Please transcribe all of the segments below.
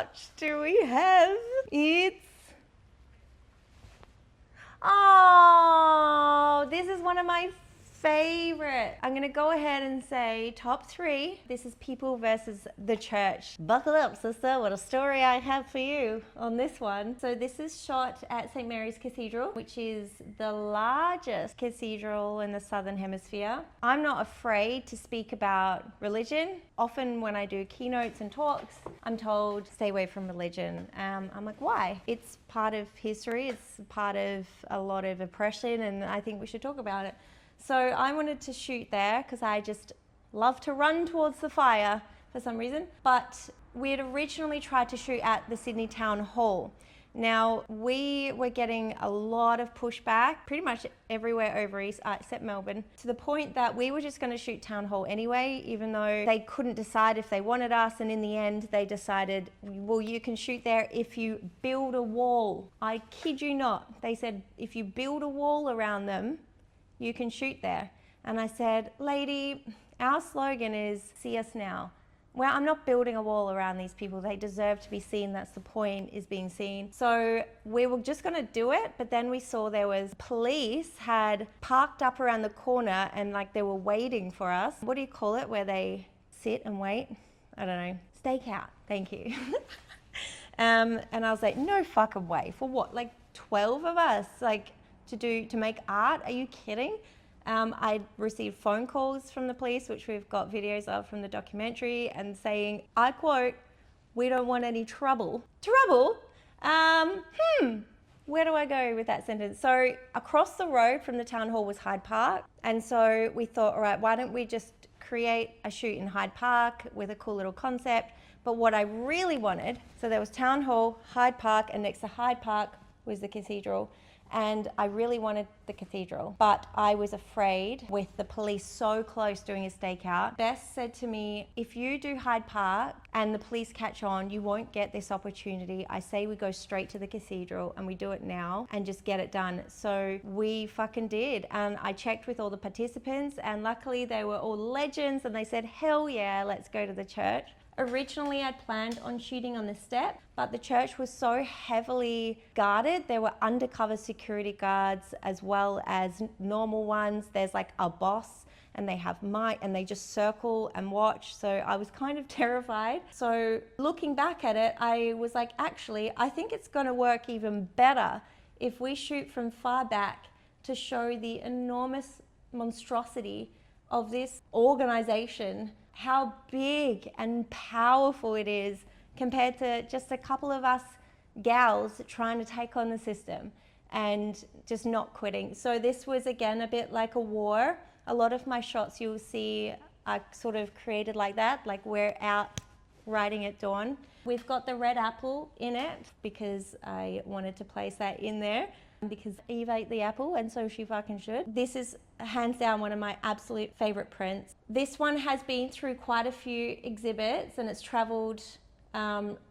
watch do we have? Oh, this is one of my favorite. I'm gonna go ahead and say top 3. This is people versus the church. Buckle up, sister. What a story I have for you on this one. So this is shot at St. Mary's Cathedral, which is the largest cathedral in the Southern Hemisphere. I'm not afraid to speak about religion. Often when I do keynotes and talks, I'm told stay away from religion. I'm like, why? It's part of history. It's part of a lot of oppression, and I think we should talk about it. So I wanted to shoot there because I just love to run towards the fire for some reason. But we had originally tried to shoot at the Sydney Town Hall. Now, we were getting a lot of pushback pretty much everywhere over east, except Melbourne, to the point that we were just going to shoot Town Hall anyway, even though they couldn't decide if they wanted us. And in the end, they decided, well, you can shoot there if you build a wall. I kid you not. They said, if you build a wall around them, you can shoot there. And I said, lady, our slogan is see us now. Well, I'm not building a wall around these people. They deserve to be seen. That's the point, is being seen. So we were just gonna do it, but then we saw there was police had parked up around the corner and like they were waiting for us. What do you call it, where they sit and wait? I don't know. Stakeout, thank you. And I was like, no fucking way. For what, like 12 of us? Like, to make art? Are you kidding? I received phone calls from the police, which we've got videos of from the documentary, and saying, I quote, we don't want any trouble. Trouble? Where do I go with that sentence? So across the road from the town hall was Hyde Park. And so we thought, all right, why don't we just create a shoot in Hyde Park with a cool little concept? But what I really wanted, so there was town hall, Hyde Park, and next to Hyde Park was the cathedral. And I really wanted the cathedral, but I was afraid with the police so close doing a stakeout. Bess said to me, if you do Hyde Park and the police catch on, you won't get this opportunity. I say we go straight to the cathedral and we do it now and just get it done. So we fucking did. And I checked with all the participants, and luckily they were all legends, and they said, hell yeah, let's go to the church. Originally, I'd planned on shooting on the step, but the church was so heavily guarded. There were undercover security guards as well as normal ones. There's like a boss, and they have mic, and they just circle and watch. So I was kind of terrified. So looking back at it, I was like, actually, I think it's going to work even better if we shoot from far back to show the enormous monstrosity of this organization, how big and powerful it is compared to just a couple of us gals trying to take on the system and just not quitting. So this was again a bit like a war. A lot of my shots you'll see are sort of created like that, like we're out riding at dawn. We've got the red apple in it because I wanted to place that in there, because Eve ate the apple and so she fucking should. This is hands down one of my absolute favorite prints. This one has been through quite a few exhibits, and it's traveled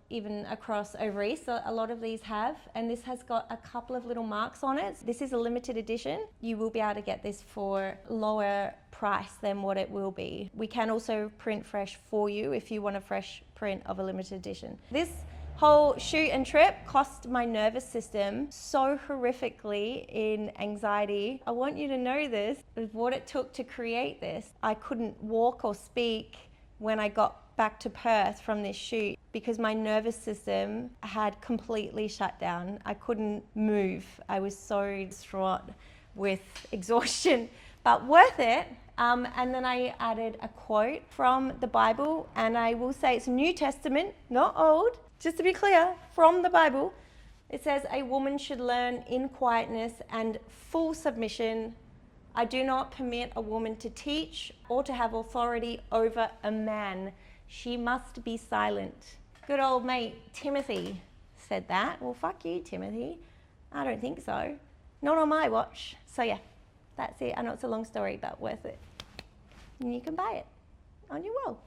even across over east. So a lot of these have, and this has got a couple of little marks on it. This is a limited edition. You will be able to get this for lower price than what it will be. We can also print fresh for you if you want a fresh print of a limited edition. This whole shoot and trip cost my nervous system so horrifically in anxiety. I want you to know this, what it took to create this. I couldn't walk or speak when I got back to Perth from this shoot because my nervous system had completely shut down. I couldn't move. I was so distraught with exhaustion, but worth it. And then I added a quote from the Bible, and I will say it's New Testament, not Old. Just to be clear, from the Bible, it says, a woman should learn in quietness and full submission. I do not permit a woman to teach or to have authority over a man. She must be silent. Good old mate Timothy said that. Well, fuck you, Timothy. I don't think so. Not on my watch. So yeah, that's it. I know it's a long story, but worth it. And you can buy it on your wall.